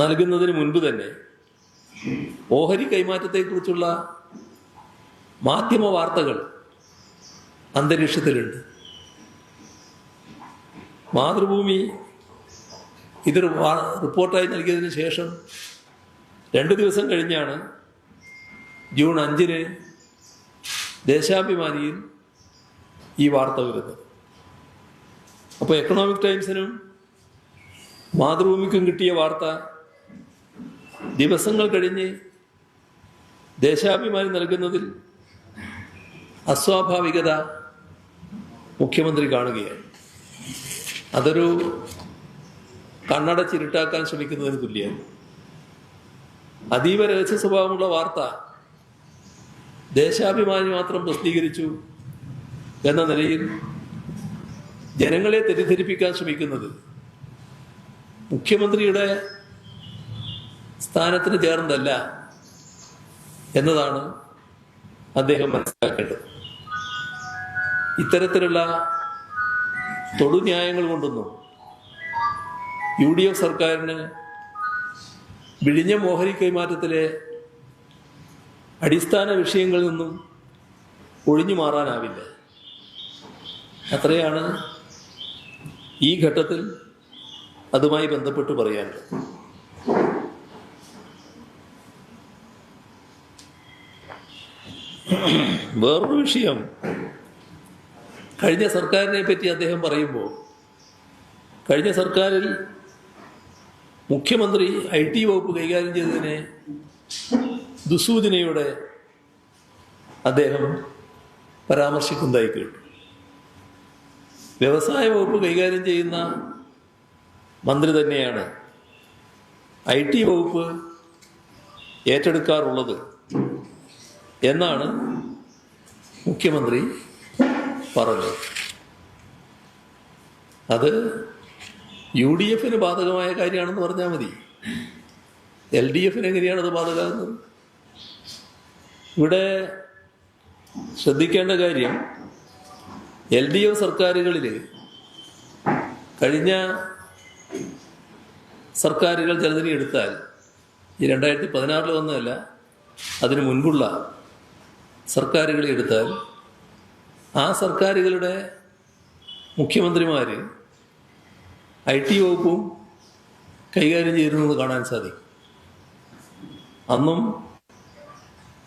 നൽകുന്നതിന് മുൻപ് തന്നെ ഓഹരി കൈമാറ്റത്തെക്കുറിച്ചുള്ള മാധ്യമ വാർത്തകൾ അന്തരീക്ഷത്തിലുണ്ട്. മാതൃഭൂമി ഇത് റിപ്പോർട്ടായി നൽകിയതിന് ശേഷം 2 ദിവസം കഴിഞ്ഞാണ് ജൂൺ 5 ദേശാഭിമാനിയിൽ ഈ വാർത്ത വരുന്നത്. അപ്പോൾ എക്കണോമിക് ടൈംസിനും മാതൃഭൂമിക്കും കിട്ടിയ വാർത്ത ദിവസങ്ങൾ കഴിഞ്ഞ് ദേശാഭിമാനി നൽകുന്നതിൽ അസ്വാഭാവികത മുഖ്യമന്ത്രി കാണുകയാണ്. അതൊരു കണ്ണടച്ചിരുട്ടാക്കാൻ ശ്രമിക്കുന്നതിന് തുല്യമാണ്. അതീവ രഹസ്യ സ്വഭാവമുള്ള വാർത്ത ദേശാഭിമാനി മാത്രം പ്രസിദ്ധീകരിച്ചു എന്ന നിലയിൽ ജനങ്ങളെ തെറ്റിദ്ധരിപ്പിക്കാൻ ശ്രമിക്കുന്നത് മുഖ്യമന്ത്രിയുടെ സ്ഥാനത്തിന് ചേർന്നതല്ല എന്നതാണ് അദ്ദേഹം മനസ്സിലാക്കേണ്ടത്. ഇത്തരത്തിലുള്ള തൊടുന്യായങ്ങൾ കൊണ്ടൊന്നും UDF സർക്കാരിന് വിഴിഞ്ഞം ഓഹരി കൈമാറ്റത്തിലെ അടിസ്ഥാന വിഷയങ്ങളിൽ നിന്നും ഒഴിഞ്ഞു മാറാനാവില്ല. അത്രയാണ് ഈ ഘട്ടത്തിൽ അതുമായി ബന്ധപ്പെട്ട് പറയാനുള്ളത്. വേറൊരു വിഷയം, കഴിഞ്ഞ സർക്കാരിനെ പറ്റി അദ്ദേഹം പറയുമ്പോൾ, കഴിഞ്ഞ സർക്കാരിൽ മുഖ്യമന്ത്രി IT വകുപ്പ് കൈകാര്യം ചെയ്തതിനെ ദുസൂചനയോടെ അദ്ദേഹം പരാമർശിക്കുന്നതായി കേട്ടു. വ്യവസായ വകുപ്പ് കൈകാര്യം ചെയ്യുന്ന മന്ത്രി തന്നെയാണ് IT വകുപ്പ് ഏറ്റെടുക്കാറുള്ളത് എന്നാണ് മുഖ്യമന്ത്രി പറഞ്ഞത്. അത് UDFന് ബാധകമായ കാര്യമാണെന്ന് പറഞ്ഞാൽ മതി. LDFന് എങ്ങനെയാണത് ബാധകമാകുന്നത്? ഇവിടെ ശ്രദ്ധിക്കേണ്ട കാര്യം, LDF സർക്കാരുകളിൽ കഴിഞ്ഞ സർക്കാരുകൾ ജലനിധി എടുത്താൽ, ഈ 2016 വന്നതല്ല, അതിനു മുൻപുള്ള സർക്കാരുകളെ എടുത്താൽ, ആ സർക്കാരുകളുടെ മുഖ്യമന്ത്രിമാർ IT വകുപ്പും കൈകാര്യം ചെയ്യുന്നത് കാണാൻ സാധിക്കും. അന്നും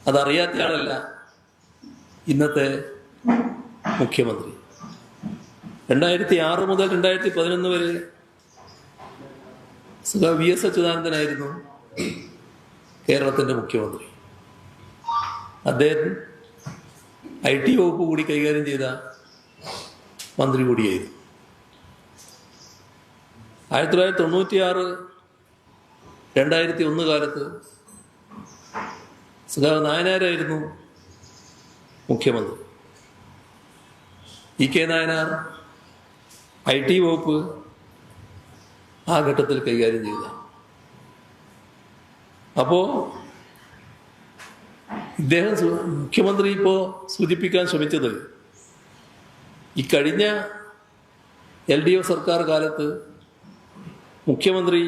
അതറിയാത്ത ആളല്ല ഇന്നത്തെ മുഖ്യമന്ത്രി. 2006 മുതൽ 2011 വരെ VS അച്യുതാനന്ദനായിരുന്നു കേരളത്തിൻ്റെ മുഖ്യമന്ത്രി. അദ്ദേഹം IT വകുപ്പ് കൂടി കൈകാര്യം ചെയ്ത മന്ത്രി കൂടിയായിരുന്നു. 1996, 2001 കാലത്ത് നായനാരായിരുന്നു മുഖ്യമന്ത്രി. EK നായനാർ IT വകുപ്പ് ആ ഘട്ടത്തിൽ കൈകാര്യം ചെയ്ത. അപ്പോൾ ഇദ്ദേഹം മുഖ്യമന്ത്രി ഇപ്പോൾ സൂചിപ്പിക്കാൻ ശ്രമിച്ചത്, ഈ കഴിഞ്ഞ LDF സർക്കാർ കാലത്ത് മുഖ്യമന്ത്രി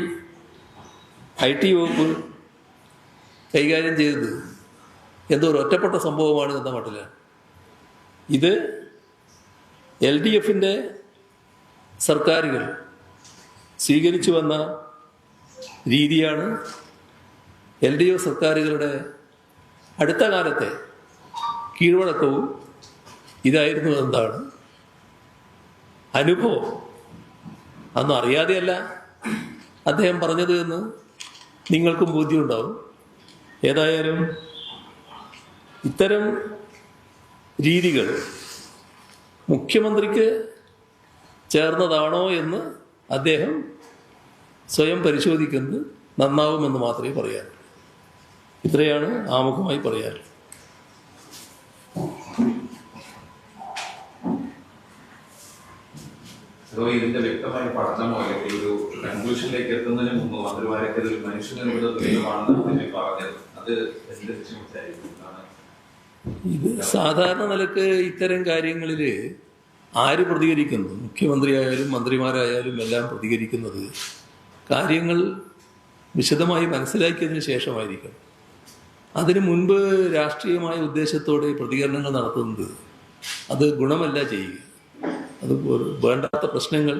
IT വകുപ്പ് കൈകാര്യം ചെയ്തത് എന്തോ ഒരു ഒറ്റപ്പെട്ട സംഭവമാണ് എന്ന മട്ടിലാണ്. ഇത് LDFിൻ്റെ സർക്കാരുകൾ സ്വീകരിച്ചു വന്ന രീതിയാണ്. LDF സർക്കാരുകളുടെ അടുത്ത കാലത്തെ കീഴ്വഴക്കവും ഇതായിരുന്നു എന്നതാണ് അനുഭവം. അതൊന്നും അറിയാതെയല്ല അദ്ദേഹം പറഞ്ഞത് എന്ന് നിങ്ങൾക്കും ബോധ്യമുണ്ടാവും. ഏതായാലും ഇത്തരം രീതികൾ മുഖ്യമന്ത്രിക്ക് ചേർന്നതാണോ എന്ന് അദ്ദേഹം സ്വയം പരിശോധിക്കുന്നത് നന്നാവുമെന്ന് മാത്രമേ പറയാൻ. ഇത്രയാണ് ആമുഖമായി പറയാൻ. ഇതിന്റെ വ്യക്തമായ പഠനമോ അല്ലെങ്കിൽ ഒരു കൺക്ലൂഷനിലേക്ക് എത്തുന്നതിന് മുമ്പ് മന്ത്രിമാരൊക്കെ ഒരു മനുഷ്യനിർമ്മിത ദുരന്തമാണെന്ന് പറഞ്ഞത് അത് ഇത് സാധാരണ നിലക്ക് ഇത്തരം കാര്യങ്ങളിൽ ആര് പ്രതികരിക്കുന്നു, മുഖ്യമന്ത്രിയായാലും മന്ത്രിമാരായാലും എല്ലാം പ്രതികരിക്കുന്നത് കാര്യങ്ങൾ വിശദമായി മനസ്സിലാക്കിയതിന് ശേഷമായിരിക്കണം. അതിനു മുൻപ് രാഷ്ട്രീയമായ ഉദ്ദേശത്തോടെ പ്രതികരണങ്ങൾ നടത്തുന്നത് അത് ഗുണമല്ല ചെയ്യുക. അത് വേണ്ടാത്ത പ്രശ്നങ്ങൾ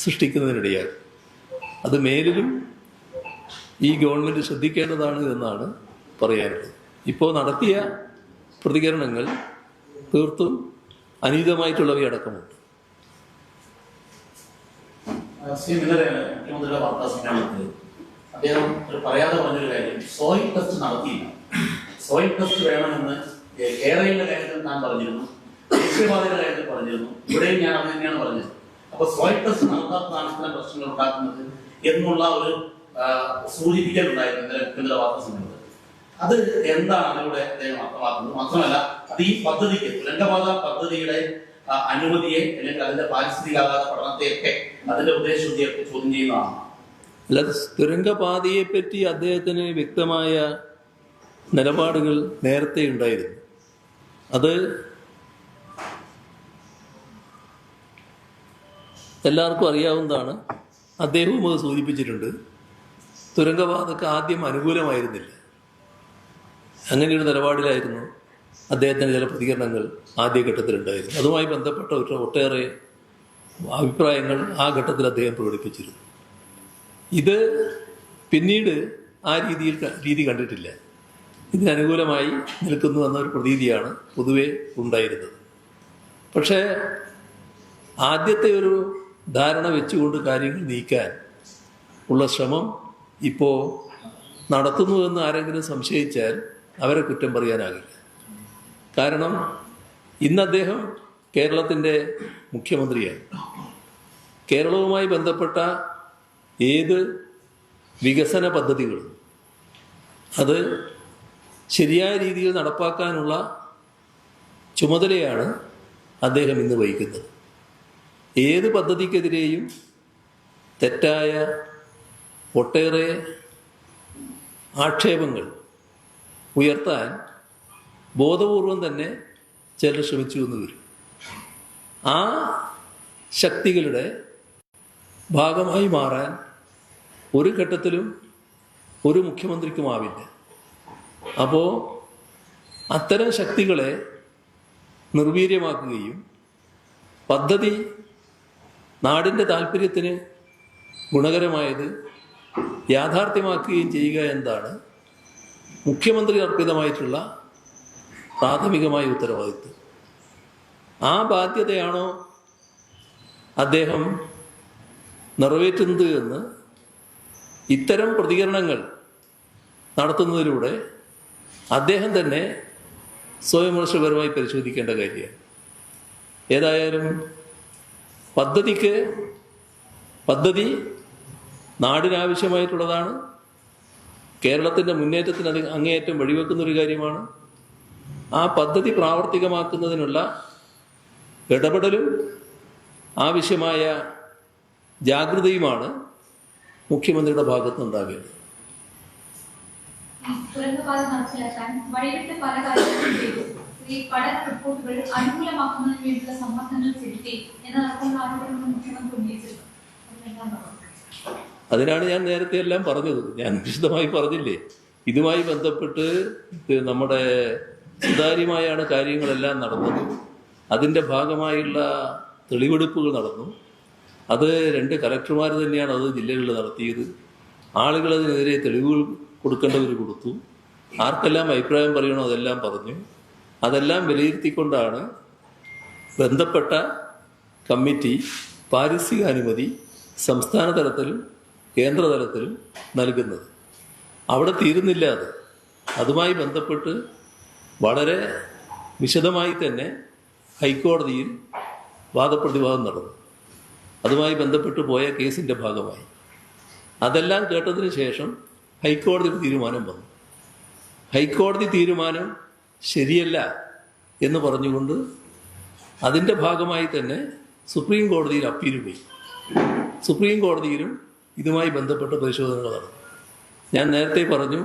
സൃഷ്ടിക്കുന്നതിനിടയാകും. അത് മേലിലും ഈ ഗവൺമെൻറ് ശ്രദ്ധിക്കേണ്ടതാണ് എന്നാണ് പറയാനുള്ളത്. ഇപ്പോൾ നടത്തിയ പ്രതികരണങ്ങൾ തീർത്തും അനീതമായിട്ടുള്ളവയടക്കമുണ്ട്. മുഖ്യമന്ത്രിയുടെ വാർത്താ സമ്മേളനത്തിൽ അദ്ദേഹം പറയാതെ പറഞ്ഞൊരു കാര്യം, സോയിൽ ടെസ്റ്റ് നടത്തിയില്ല. സോയിൽ ടെസ്റ്റ് വേണമെന്ന് കേരളയുടെ കാര്യത്തിൽ താൻ പറഞ്ഞിരുന്നു, ദേശീയപാതയുടെ കാര്യത്തിൽ പറഞ്ഞിരുന്നു, ഇവിടെയും ഞാൻ അത് തന്നെയാണ് പറഞ്ഞത്. അപ്പൊ സോയിൽ ടെസ്റ്റ് നടത്താത്തതാണ് ഇത്തരം പ്രശ്നങ്ങൾ ഉണ്ടാക്കുന്നത് എന്നുള്ള ഒരു സൂചിപ്പിക്കലുണ്ടായിരുന്നു ഇന്നലെ മുഖ്യമന്ത്രിയുടെ വാർത്താ സമ്മേളനത്തിൽ. അത് എന്താണ് അതിലൂടെ അദ്ദേഹം അർത്ഥമാക്കുന്നത്? മാത്രമല്ല അത് ഈ പദ്ധതിക്ക് തുരങ്കപാത പദ്ധതിയുടെ അനുമതിയെ അല്ലെങ്കിൽ അതിന്റെ പാരിസ്ഥിതികാഘാത പഠനത്തെയൊക്കെ അതിന്റെ ഉദ്ദേശശുദ്ധിയൊക്കെ ചോദ്യം ചെയ്യുന്നതാണ്. അല്ല, തുരങ്കപാതയെ പറ്റി അദ്ദേഹത്തിന് വ്യക്തമായ നിലപാടുകൾ നേരത്തെ ഉണ്ടായിരുന്നു. അത് എല്ലാവർക്കും അറിയാവുന്നതാണ്. അദ്ദേഹവും അത് സൂചിപ്പിച്ചിട്ടുണ്ട്. തുരങ്കപാതക്ക് ആദ്യം അനുകൂലമായിരുന്നില്ല. അങ്ങനെയൊരു നിലപാടിലായിരുന്നു അദ്ദേഹത്തിൻ്റെ ചില പ്രതികരണങ്ങൾ ആദ്യഘട്ടത്തിലുണ്ടായിരുന്നു. അതുമായി ബന്ധപ്പെട്ട ഒട്ടേറെ അഭിപ്രായങ്ങൾ ആ ഘട്ടത്തിൽ അദ്ദേഹം പ്രകടിപ്പിച്ചിരുന്നു. ഇത് പിന്നീട് ആ രീതി കണ്ടിട്ടില്ല. ഇതിനനുകൂലമായി നിൽക്കുന്നു എന്നൊരു പ്രതീതിയാണ് പൊതുവെ ഉണ്ടായിരുന്നത്. പക്ഷേ ആദ്യത്തെ ഒരു ധാരണ വെച്ചുകൊണ്ട് കാര്യങ്ങൾ നീക്കാൻ ഉള്ള ശ്രമം ഇപ്പോൾ നടത്തുന്നുവെന്ന് ആരെങ്കിലും സംശയിച്ചാൽ അവരെ കുറ്റം പറയാനാകില്ല. കാരണം ഇന്ന് അദ്ദേഹം കേരളത്തിൻ്റെ മുഖ്യമന്ത്രിയാണ്. കേരളവുമായി ബന്ധപ്പെട്ട ഏത് വികസന പദ്ധതികളും അത് ശരിയായ രീതിയിൽ നടപ്പാക്കാനുള്ള ചുമതലയാണ് അദ്ദേഹം ഇന്ന് വഹിക്കുന്നത്. ഏത് പദ്ധതിക്കെതിരെയും തെറ്റായ ഒട്ടേറെ ആക്ഷേപങ്ങൾ ഉയർത്താൻ ബോധപൂർവം തന്നെ ചിലർ ശ്രമിച്ചു എന്ന് വരും. ആ ശക്തികളുടെ ഭാഗമായി മാറാൻ ഒരു ഘട്ടത്തിലും ഒരു മുഖ്യമന്ത്രിക്കുമാവില്ല. അപ്പോൾ അത്തരം ശക്തികളെ നിർവീര്യമാക്കുകയും പദ്ധതി നാടിൻ്റെ താല്പര്യത്തിന് ഗുണകരമായത് യാഥാർത്ഥ്യമാക്കുകയും ചെയ്യുക എന്നതാണ് മുഖ്യമന്ത്രി അർപ്പിതമായിട്ടുള്ള പ്രാഥമികമായ ഉത്തരവാദിത്വം. ആ ബാധ്യതയാണോ അദ്ദേഹം നിറവേറ്റുന്നത് എന്ന് ഇത്തരം പ്രതികരണങ്ങൾ നടത്തുന്നതിലൂടെ അദ്ദേഹം തന്നെ സ്വയംവിമർശപരമായി പരിശോധിക്കേണ്ട കാര്യമാണ്. ഏതായാലും പദ്ധതി നാടിനാവശ്യമായിട്ടുള്ളതാണ്. കേരളത്തിൻ്റെ മുന്നേറ്റത്തിന് അത് അങ്ങേയറ്റം വഴിവെക്കുന്നൊരു കാര്യമാണ്. ആ പദ്ധതി പ്രാവർത്തികമാക്കുന്നതിനുള്ള ഇടപെടലും ആവശ്യമായ ജാഗ്രതയുമാണ് മുഖ്യമന്ത്രിയുടെ ഭാഗത്തുനിന്നുണ്ടാകേണ്ടത്. തുരങ്കപാത നടപ്പിലാക്കാൻ വഴിവിട്ട് പല കാര്യങ്ങളും ചെയ്തു. ഈ പഠന റിപ്പോർട്ടുകൾ അനുകൂലമാക്കുന്നതിന് വേണ്ടിയുള്ള സമ്മർദ്ദങ്ങൾ ചെലുത്തി എന്നതടക്കമുള്ള ആരോപണങ്ങൾ മുഖ്യമന്ത്രി ഉന്നയിച്ചിട്ടുണ്ട്. അതിനാണ് ഞാൻ നേരത്തെ എല്ലാം പറഞ്ഞത്. ഞാൻ വിശദമായി പറഞ്ഞില്ലേ, ഇതുമായി ബന്ധപ്പെട്ട് നമ്മുടെ സുതാര്യമായാണ് കാര്യങ്ങളെല്ലാം നടന്നത്. അതിൻ്റെ ഭാഗമായുള്ള തെളിവെടുപ്പുകൾ നടന്നു. അത് 2 കലക്ടർമാർ തന്നെയാണ് അത് ജില്ലകളിൽ നടത്തിയത്. ആളുകൾ അതിനെതിരെ തെളിവുകൾ കൊടുക്കേണ്ടവർ കൊടുത്തു. ആർക്കെല്ലാം അഭിപ്രായം പറയണോ അതെല്ലാം പറഞ്ഞു. അതെല്ലാം വിലയിരുത്തിക്കൊണ്ടാണ് ബന്ധപ്പെട്ട കമ്മിറ്റി പാരിസ്ഥിതിക അനുമതി സംസ്ഥാന തലത്തിലും കേന്ദ്ര തലത്തിലും നൽകുന്നത്. അവിടെ തീരുന്നില്ല അത്. അതുമായി ബന്ധപ്പെട്ട് വളരെ വിശദമായി തന്നെ ഹൈക്കോടതിയിൽ വാദപ്രതിവാദം നടന്നു. അതുമായി ബന്ധപ്പെട്ട് പോയ കേസിൻ്റെ ഭാഗമായി അതെല്ലാം കേട്ടതിന് ശേഷം ഹൈക്കോടതി തീരുമാനം വന്നു. ഹൈക്കോടതി തീരുമാനം ശരിയല്ല എന്ന് പറഞ്ഞുകൊണ്ട് അതിൻ്റെ ഭാഗമായി തന്നെ സുപ്രീം കോടതിയിൽ അപ്പീൽ പോയി. സുപ്രീം കോടതിയിലും ഇതുമായി ബന്ധപ്പെട്ട പരിശോധനകൾ നടന്നു. ഞാൻ നേരത്തെ പറഞ്ഞു,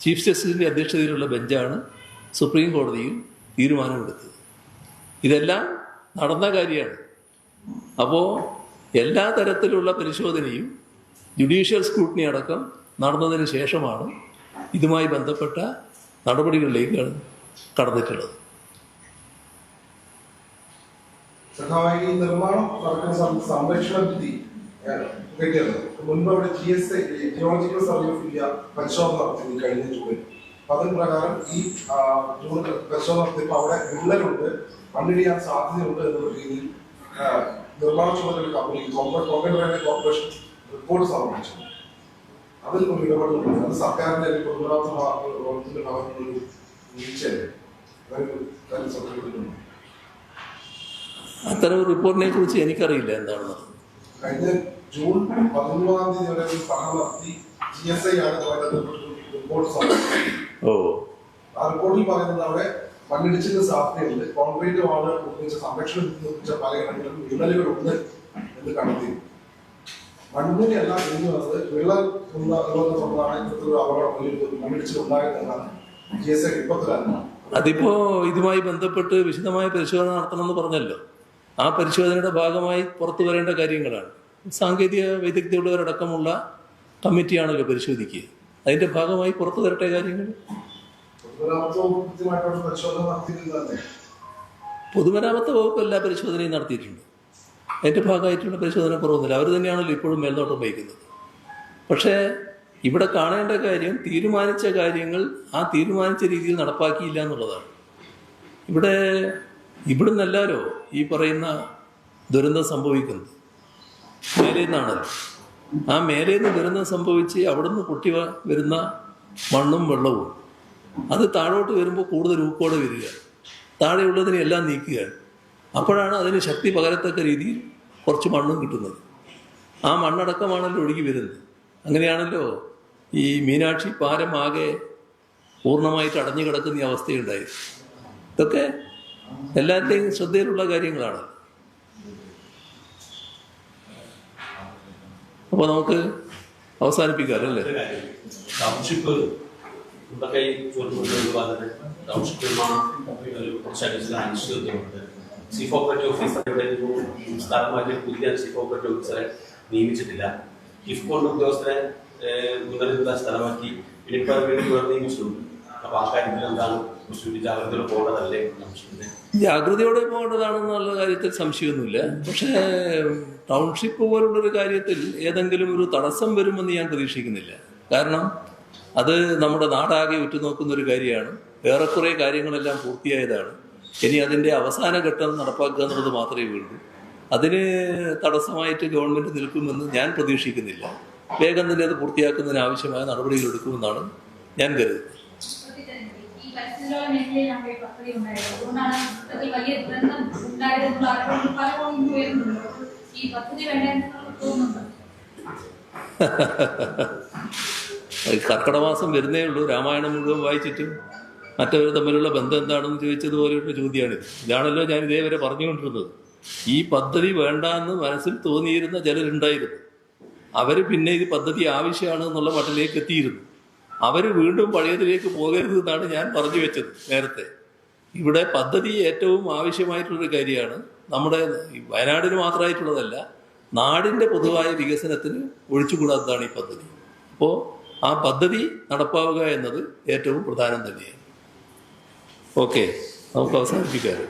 ചീഫ് ജസ്റ്റിസിൻ്റെ അധ്യക്ഷതയിലുള്ള ബെഞ്ചാണ് സുപ്രീം കോടതിയിൽ തീരുമാനമെടുത്തത്. ഇതെല്ലാം നടന്ന കാര്യമാണ്. അപ്പോൾ എല്ലാ തരത്തിലുള്ള പരിശോധനയും ജുഡീഷ്യൽ സ്ക്രൂട്ടിനി അടക്കം നടന്നതിന് ശേഷമാണ് ഇതുമായി ബന്ധപ്പെട്ട നടപടികളിലേക്ക് കടന്നിട്ടുള്ളത്. ഈ നിർമ്മാണം നടക്കുന്ന സംരക്ഷണ വിധി മുൻപ് അവിടെ GSI geological survey of India പരിശോധന നടത്തി കഴിഞ്ഞ ജൂണിൽ. അതിന് പ്രകാരം ഈ ജൂൺ പരിശോധന നടത്തിയപ്പോൾ അവിടെ വിള്ളലുണ്ട്, മണ്ണിടിയാൻ സാധ്യതയുണ്ട് എന്നുള്ള രീതിയിൽ നിർമ്മാണ ചുമതല കമ്പനി കോർപ്പറേഷൻ റിപ്പോർട്ട് സമർപ്പിച്ചു. അതിൽ ഒരു ഇടപെടലുണ്ട്. അത് സർക്കാരിന്റെ പൊതുമരാമത്ത് വീഴ്ചയല്ലേ? അത്തരം റിപ്പോർട്ടിനെ കുറിച്ച് എനിക്കറിയില്ല എന്താണെന്ന്. കഴിഞ്ഞ ജൂൺ 11-ാം തീയതി വരെ പഠനം നടത്തി GSI ആണ് റിപ്പോർട്ട് സമർപ്പിച്ചത്. ആ റിപ്പോർട്ടിൽ പറയുന്നത് അവിടെ മണ്ണിടിച്ചിലിന് സാധ്യതയുണ്ട്, കോൺക്രീറ്റ് വാള് നിർമ്മിച്ച സംരക്ഷണം നിർമ്മിച്ച പലയിടങ്ങളിലും വിള്ളലുകളുണ്ട് എന്ന് കണ്ടെത്തി. മണ്ണിനെയല്ല എന്ന് വന്നത് വിള്ളൽ കൊണ്ടാണ് ഇത്തരത്തിലൊരു അപകടം മണ്ണിടിച്ചിൽ ഉണ്ടായതെന്നാണ് GSI റിപ്പോർട്ടിലാണ്. അതിപ്പോ ഇതുമായി ബന്ധപ്പെട്ട് വിശദമായ പരിശോധന നടത്തണമെന്ന് പറഞ്ഞല്ലോ. ആ പരിശോധനയുടെ ഭാഗമായി പുറത്തു വരേണ്ട കാര്യങ്ങളാണ്. സാങ്കേതിക വൈദഗ്ധ്യമുള്ളവരടക്കമുള്ള കമ്മിറ്റിയാണല്ലോ പരിശോധിക്കുക. അതിന്റെ ഭാഗമായി പുറത്തു വരട്ടെ കാര്യങ്ങൾ. പൊതുമരാമത്ത് വകുപ്പ് എല്ലാ പരിശോധനയും നടത്തിയിട്ടുണ്ട്. അതിന്റെ ഭാഗമായിട്ടുള്ള പരിശോധന കുറവൊന്നുമില്ല. അവർ തന്നെയാണല്ലോ ഇപ്പോഴും മേൽനോട്ടം വഹിക്കുന്നത്. പക്ഷേ ഇവിടെ കാണേണ്ട കാര്യം, തീരുമാനിച്ച കാര്യങ്ങൾ ആ തീരുമാനിച്ച രീതിയിൽ നടപ്പാക്കിയില്ല എന്നുള്ളതാണ്. ഇവിടുന്നല്ലാലോ ഈ പറയുന്ന ദുരന്തം സംഭവിക്കുന്നത്, മേലെ നിന്നാണല്ലോ. ആ മേലെ നിന്ന് ദുരന്തം സംഭവിച്ച് അവിടുന്ന് പൊട്ടി വരുന്ന മണ്ണും വെള്ളവും അത് താഴോട്ട് വരുമ്പോൾ കൂടുതൽ ഊക്കോടെ വരിക, താഴെയുള്ളതിനെ എല്ലാം നീക്കുകയാണ്. അപ്പോഴാണ് അതിന് ശക്തി പകരത്തക്ക രീതിയിൽ കുറച്ച് മണ്ണും കിട്ടുന്നത്. ആ മണ്ണടക്കമാണല്ലോ ഒഴുകി വരുന്നത്. അങ്ങനെയാണല്ലോ ഈ മീനാക്ഷി പാലം ആകെ പൂർണ്ണമായിട്ട് അടഞ്ഞു കിടക്കുന്ന ഈ അവസ്ഥയുണ്ടായി. ഇതൊക്കെ എല്ലാവരുടെയും ശ്രദ്ധയിലുള്ള കാര്യങ്ങളാണ്. അപ്പോൾ നമുക്ക് അവസാനിപ്പിക്കാം അല്ലേ? ടൗൺഷിപ്പ് ടൗൺഷിപ്പ് നിർമ്മാണം കുറച്ച് അടിസ്ഥാന അനിശ്ചിതത്വമുണ്ട്. ചീഫ് ഓപ്പറേറ്റീവ് ഓഫീസറുടെ സ്ഥലം മാറ്റി പുതിയ ചീഫ് ഓപ്പറേറ്റീവ് ഓഫീസറെ നിയമിച്ചിട്ടില്ല. ഇഫ്കോണ്ട് ഉദ്യോഗസ്ഥരെ മുന്നറിയിപ്പുള്ള സ്ഥലമാക്കി ഇനിയിപ്പോൾ വീണ്ടും നിയമിച്ചിട്ടുണ്ട്. അപ്പൊ ആ കാര്യത്തിൽ എന്താണ് ജാഗ്രതയോടെ പോകേണ്ടതല്ലേ? ജാഗ്രതയോടെ പോകേണ്ടതാണെന്നുള്ള കാര്യത്തിൽ സംശയമൊന്നുമില്ല. പക്ഷേ ടൗൺഷിപ്പ് പോലുള്ളൊരു കാര്യത്തിൽ ഏതെങ്കിലും ഒരു തടസ്സം വരുമെന്ന് ഞാൻ പ്രതീക്ഷിക്കുന്നില്ല. കാരണം അത് നമ്മുടെ നാടാകെ ഉറ്റുനോക്കുന്ന ഒരു കാര്യമാണ്. ഏറെക്കുറെ കാര്യങ്ങളെല്ലാം പൂർത്തിയായതാണ്. ഇനി അതിൻ്റെ അവസാന ഘട്ടം നടപ്പാക്കുക എന്നുള്ളത് മാത്രമേ ഉള്ളൂ. അതിന് തടസ്സമായിട്ട് ഗവൺമെൻറ് നിൽക്കുമെന്ന് ഞാൻ പ്രതീക്ഷിക്കുന്നില്ല. വേഗം തന്നെ അത് പൂർത്തിയാക്കുന്നതിന് ആവശ്യമായ നടപടികൾ എടുക്കുമെന്നാണ് ഞാൻ കരുതുന്നത്. കർക്കിടമാസം വരുന്നേ ഉള്ളൂ. രാമായണം മുഴുവൻ വായിച്ചിട്ടും മറ്റവർ തമ്മിലുള്ള ബന്ധം എന്താണെന്ന് ചോദിച്ചതുപോലെയുള്ള ചോദ്യമാണിത്. ഇതാണല്ലോ ഞാൻ ഇതേവരെ പറഞ്ഞുകൊണ്ടിരുന്നത്. ഈ പദ്ധതി വേണ്ടാന്ന് മനസ്സിൽ തോന്നിയിരുന്ന ചിലരുണ്ടായിരുന്നു. അവർ പിന്നെ ഇത് പദ്ധതി ആവശ്യമാണ് എന്നുള്ള മട്ടിലേക്ക് എത്തിയിരുന്നു. അവർ വീണ്ടും പഴയതിലേക്ക് പോകരുത് എന്നാണ് ഞാൻ പറഞ്ഞു വെച്ചത് നേരത്തെ. ഇവിടെ പദ്ധതി ഏറ്റവും ആവശ്യമായിട്ടുള്ളൊരു കാര്യമാണ്. നമ്മുടെ വയനാടിന് മാത്രമായിട്ടുള്ളതല്ല, നാടിൻ്റെ പൊതുവായ വികസനത്തിന് ഒഴിച്ചുകൂടാത്തതാണ് ഈ പദ്ധതി. അപ്പോൾ ആ പദ്ധതി നടപ്പാവുക എന്നത് ഏറ്റവും പ്രധാനം തന്നെയാണ്. ഓക്കെ, നമുക്ക് അവസാനിപ്പിക്കാം.